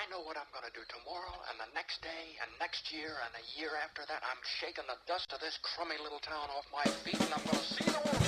I know what I'm going to do tomorrow and the next day and next year and a year after that. I'm shaking the dust of this crummy little town off my feet and I'm going to see the world.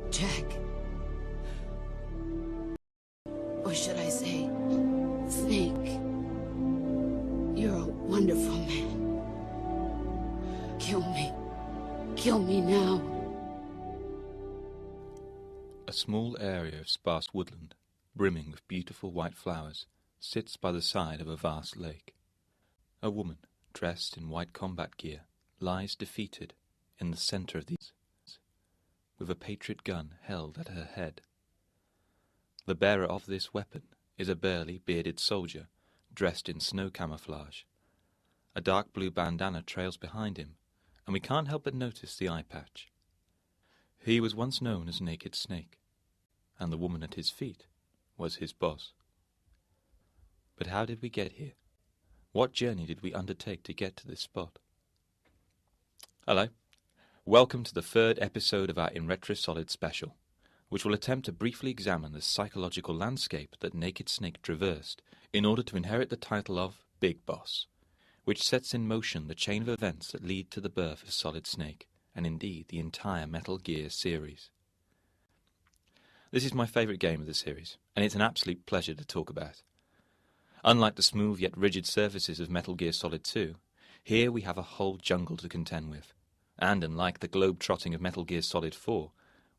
Jack. Or should I say, Snake. You're a wonderful man. Kill me. Kill me now. A small area of sparse woodland, brimming with beautiful white flowers, sits by the side of a vast lake. A woman, dressed in white combat gear, lies defeated in the center of these, with a Patriot gun held at her head. The bearer of this weapon is a burly, bearded soldier, dressed in snow camouflage. A dark blue bandana trails behind him, and we can't help but notice the eye patch. He was once known as Naked Snake, and the woman at his feet was his boss. But how did we get here? What journey did we undertake to get to this spot? Hello. Welcome to the third episode of our InRetroSolid special, which will attempt to briefly examine the psychological landscape that Naked Snake traversed in order to inherit the title of Big Boss, which sets in motion the chain of events that lead to the birth of Solid Snake, and indeed the entire Metal Gear series. This is my favourite game of the series, and it's an absolute pleasure to talk about. Unlike the smooth yet rigid surfaces of Metal Gear Solid 2, here we have a whole jungle to contend with. And unlike the globe-trotting of Metal Gear Solid 4,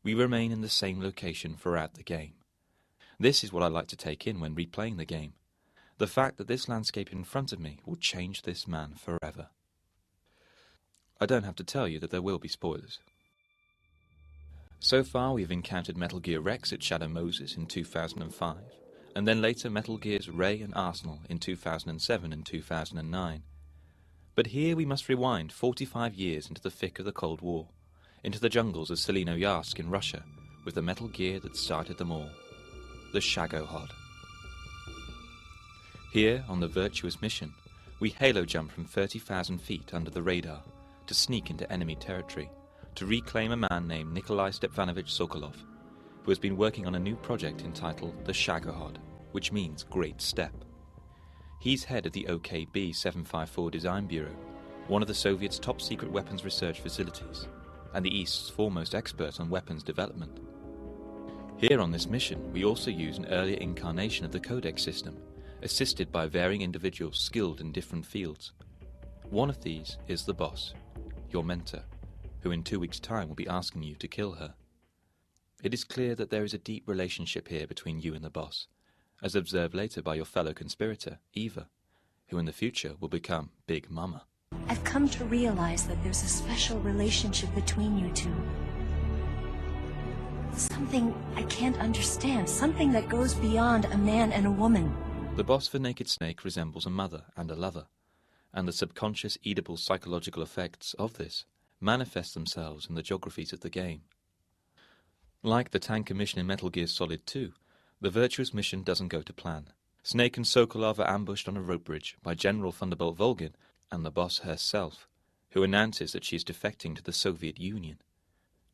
we remain in the same location throughout the game. This is what I like to take in when replaying the game. The fact that this landscape in front of me will change this man forever. I don't have to tell you that there will be spoilers. So far we have encountered Metal Gear Rex at Shadow Moses in 2005, and then later Metal Gears Ray and Arsenal in 2007 and 2009. But here we must rewind 45 years into the thick of the Cold War, into the jungles of Selino-Yarsk in Russia, with the Metal Gear that started them all, the Shagohod. Here, on the virtuous mission, we halo jump from 30,000 feet under the radar to sneak into enemy territory, to reclaim a man named Nikolai Stepanovich Sokolov, who has been working on a new project entitled the Shagohod, which means Great Step. He's head of the OKB 754 Design Bureau, one of the Soviets' top-secret weapons research facilities, and the East's foremost expert on weapons development. Here on this mission, we also use an earlier incarnation of the Codex system, assisted by varying individuals skilled in different fields. One of these is the boss, your mentor, who in 2 weeks' time will be asking you to kill her. It is clear that there is a deep relationship here between you and the boss, as observed later by your fellow conspirator, Eva, who in the future will become Big Mama. I've come to realize that there's a special relationship between you two. Something I can't understand, something that goes beyond a man and a woman. The boss for Naked Snake resembles a mother and a lover, and the subconscious Oedipal psychological effects of this manifest themselves in the geographies of the game. Like the tanker mission in Metal Gear Solid 2, the virtuous mission doesn't go to plan. Snake and Sokolov are ambushed on a rope bridge by General Thunderbolt Volgin and the boss herself, who announces that she is defecting to the Soviet Union.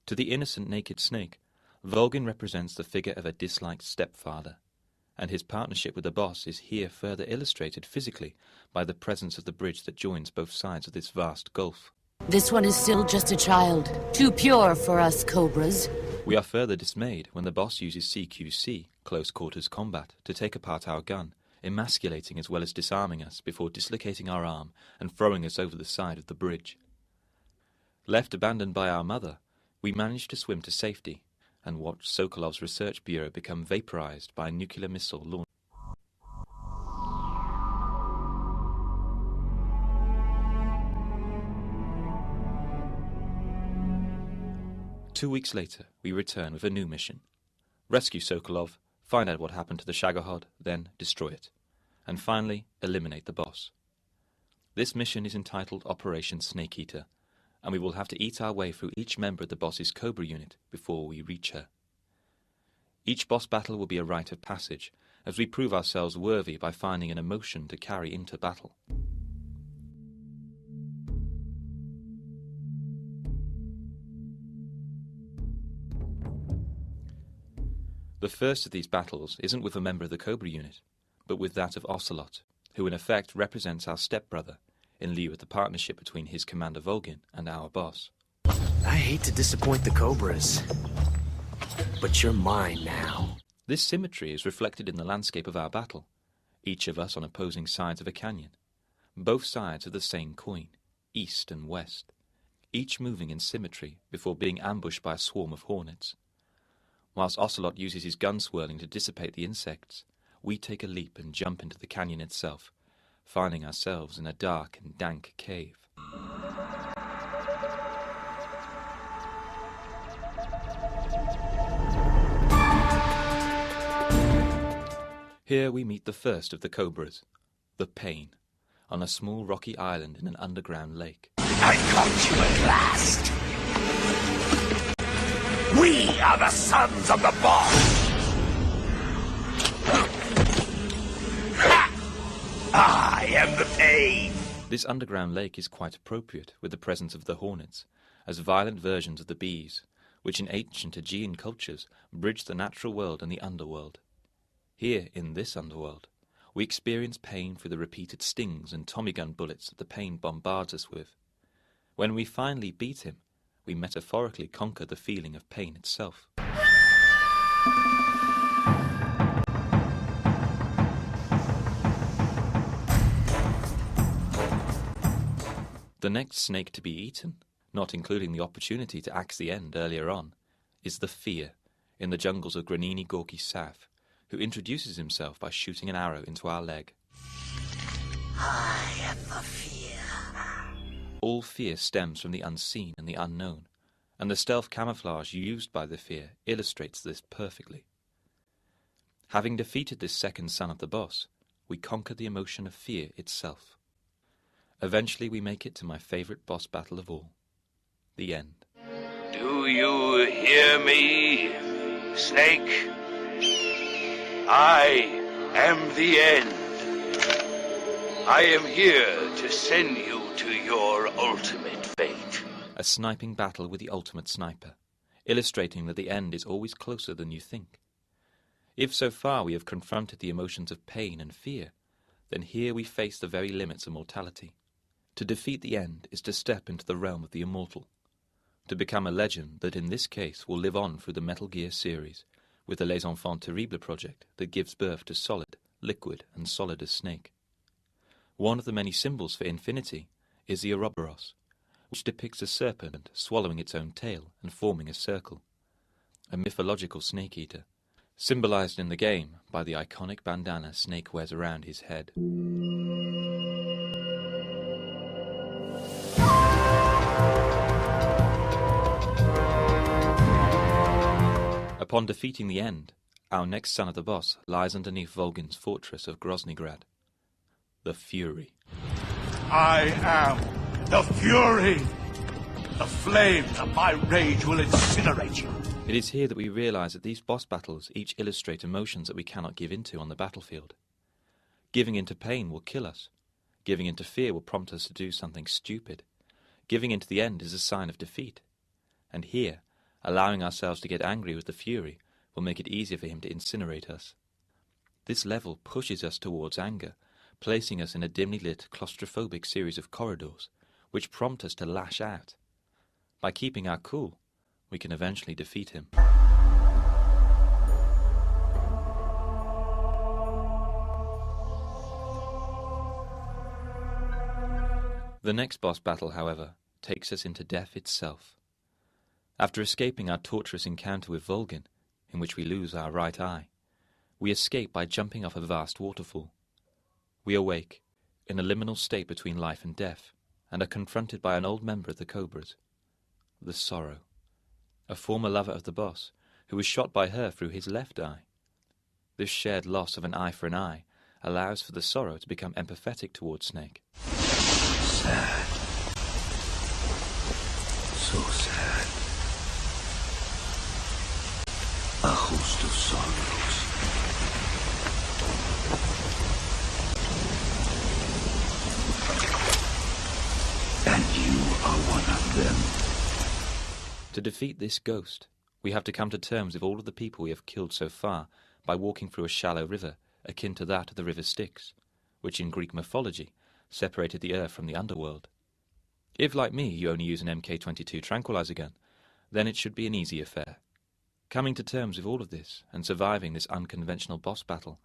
To the innocent Naked Snake, Volgin represents the figure of a disliked stepfather, and his partnership with the boss is here further illustrated physically by the presence of the bridge that joins both sides of this vast gulf. This one is still just a child, too pure for us Cobras. We are further dismayed when the boss uses CQC, close quarters combat, to take apart our gun, emasculating as well as disarming us before dislocating our arm and throwing us over the side of the bridge. Left abandoned by our mother, we manage to swim to safety and watch Sokolov's research bureau become vaporized by a nuclear missile launch. Two weeks later, we return with a new mission. Rescue Sokolov, find out what happened to the Shagohod, then destroy it, and finally eliminate the boss. This mission is entitled Operation Snake Eater, and we will have to eat our way through each member of the boss's Cobra unit before we reach her. Each boss battle will be a rite of passage, as we prove ourselves worthy by finding an emotion to carry into battle. The first of these battles isn't with a member of the Cobra unit, but with that of Ocelot, who in effect represents our stepbrother, in lieu of the partnership between his commander Volgin and our boss. I hate to disappoint the Cobras, but you're mine now. This symmetry is reflected in the landscape of our battle, each of us on opposing sides of a canyon, both sides of the same coin, east and west, each moving in symmetry before being ambushed by a swarm of hornets. Whilst Ocelot uses his gun swirling to dissipate the insects, we take a leap and jump into the canyon itself, finding ourselves in a dark and dank cave. Here we meet the first of the Cobras, the Pain, on a small rocky island in an underground lake. I caught you at last! We are the sons of the boss! I am the Pain! This underground lake is quite appropriate with the presence of the hornets, as violent versions of the bees, which in ancient Aegean cultures bridged the natural world and the underworld. Here, in this underworld, we experience pain through the repeated stings and Tommy gun bullets that the Pain bombards us with. When we finally beat him, we metaphorically conquer the feeling of pain itself. The next snake to be eaten, not including the opportunity to axe the end earlier on, is the Fear, in the jungles of Granini Gorky Saf, who introduces himself by shooting an arrow into our leg. I am the Fear. All fear stems from the unseen and the unknown, and the stealth camouflage used by the Fear illustrates this perfectly. Having defeated this second son of the boss, we conquer the emotion of fear itself. Eventually we make it to my favourite boss battle of all, the end. Do you hear me, Snake? I am the end. I am here to send you to your ultimate fate. A sniping battle with the ultimate sniper, illustrating that the end is always closer than you think. If so far we have confronted the emotions of pain and fear, then here we face the very limits of mortality. To defeat the end is to step into the realm of the immortal, to become a legend that in this case will live on through the Metal Gear series, with the Les Enfants Terribles project that gives birth to Solid, Liquid and Solid as Snake. One of the many symbols for infinity is the Ouroboros, which depicts a serpent swallowing its own tail and forming a circle, a mythological snake eater, symbolized in the game by the iconic bandana Snake wears around his head. Upon defeating the end, our next son of the boss lies underneath Volgin's fortress of Groznygrad, the Fury. I am the Fury! The flames of my rage will incinerate you. It is here that we realize that these boss battles each illustrate emotions that we cannot give into on the battlefield. Giving into pain will kill us. Giving into fear will prompt us to do something stupid. Giving into the end is a sign of defeat. And here, allowing ourselves to get angry with the Fury will make it easier for him to incinerate us. This level pushes us towards anger, placing us in a dimly lit, claustrophobic series of corridors, which prompt us to lash out. By keeping our cool, we can eventually defeat him. The next boss battle, however, takes us into death itself. After escaping our torturous encounter with Volgin, in which we lose our right eye, we escape by jumping off a vast waterfall. We awake, in a liminal state between life and death, and are confronted by an old member of the Cobras, the Sorrow, a former lover of the boss, who was shot by her through his left eye. This shared loss of an eye for an eye allows for the Sorrow to become empathetic towards Snake. Sad. So sad. A host of sorrows. And you are one of them. To defeat this ghost, we have to come to terms with all of the people we have killed so far by walking through a shallow river akin to that of the river Styx, which in Greek mythology separated the earth from the underworld. If, like me, you only use an Mk-22 tranquilizer gun, then it should be an easy affair. Coming to terms with all of this and surviving this unconventional boss battle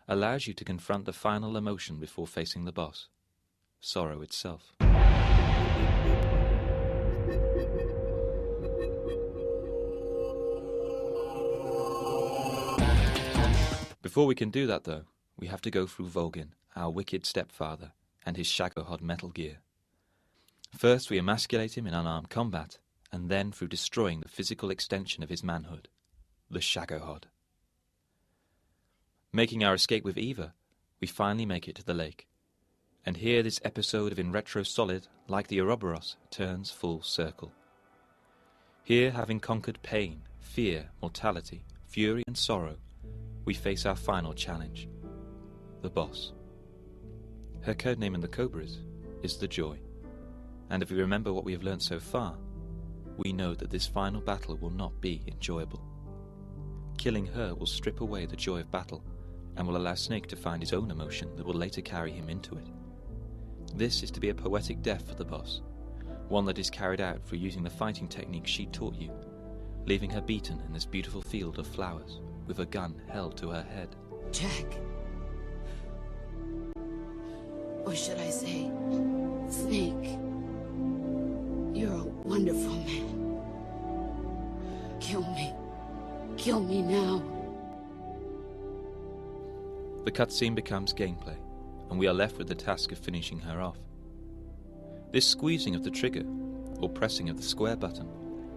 allows you to confront the final emotion before facing the boss, sorrow itself. Before we can do that, though, we have to go through Volgin, our wicked stepfather, and his Shagohod Metal Gear. First we emasculate him in unarmed combat, and then through destroying the physical extension of his manhood, the Shagohod. Making our escape with Eva, we finally make it to the lake. And here this episode of InRetroSolid, like the Ouroboros, turns full circle. Here, having conquered pain, fear, mortality, fury and sorrow, we face our final challenge, the boss. Her codename in the Cobras is the Joy. And if we remember what we have learned so far, we know that this final battle will not be enjoyable. Killing her will strip away the joy of battle and will allow Snake to find his own emotion that will later carry him into it. This is to be a poetic death for the boss, one that is carried out through using the fighting technique she taught you, leaving her beaten in this beautiful field of flowers with a gun held to her head. Jack. Or should I say, Snake. You're a wonderful man. Kill me. Kill me now. The cutscene becomes gameplay, and we are left with the task of finishing her off. This squeezing of the trigger, or pressing of the square button,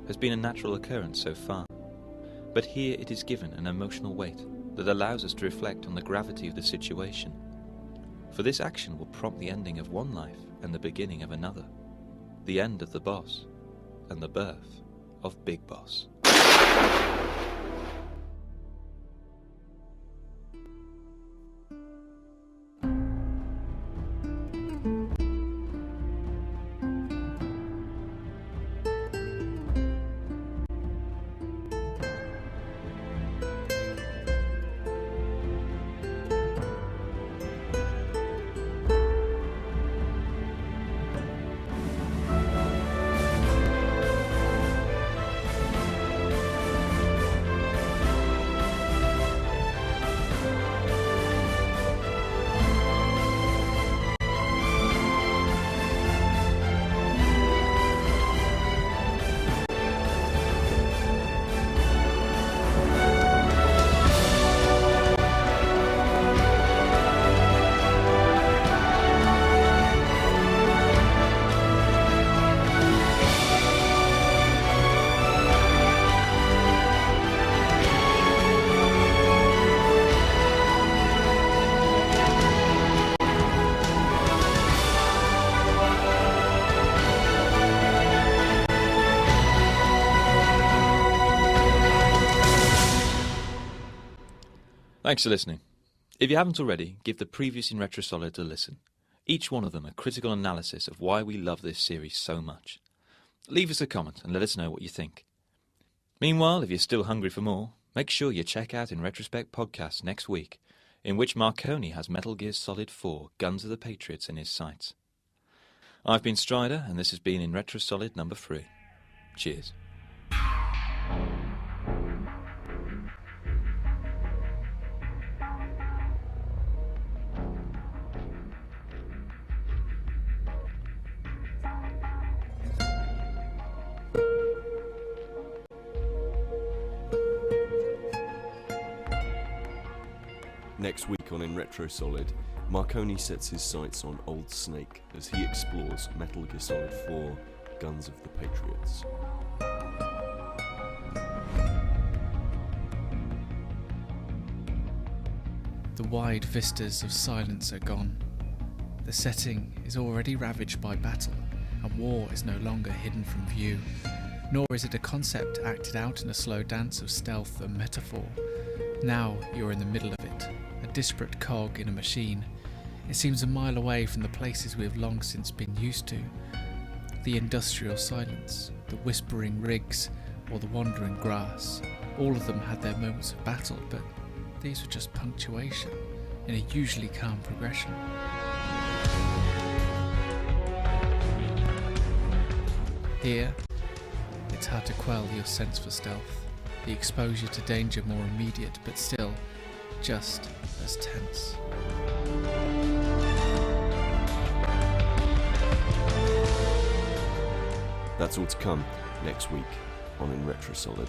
has been a natural occurrence so far, but here it is given an emotional weight that allows us to reflect on the gravity of the situation. For this action will prompt the ending of one life and the beginning of another, the end of the boss, and the birth of Big Boss. Thanks for listening. If you haven't already, give the previous InRetroSolid a listen. Each one of them a critical analysis of why we love this series so much. Leave us a comment and let us know what you think. Meanwhile, if you're still hungry for more, make sure you check out InRetroSpect podcast next week, in which Marconi has Metal Gear Solid 4 Guns of the Patriots in his sights. I've been Strider, and this has been InRetroSolid number 3. Cheers. Next week on InRetroSolid, Marconi sets his sights on Old Snake as he explores Metal Gear Solid 4 Guns of the Patriots. The wide vistas of silence are gone. The setting is already ravaged by battle, and war is no longer hidden from view. Nor is it a concept acted out in a slow dance of stealth and metaphor. Now you're in the middle of it, a disparate cog in a machine. It seems a mile away from the places we have long since been used to. The industrial silence, the whispering rigs, or the wandering grass. All of them had their moments of battle, but these were just punctuation in a usually calm progression. Here, it's hard to quell your sense for stealth, the exposure to danger more immediate, but still just as tense. That's all to come next week on InRetroSolid.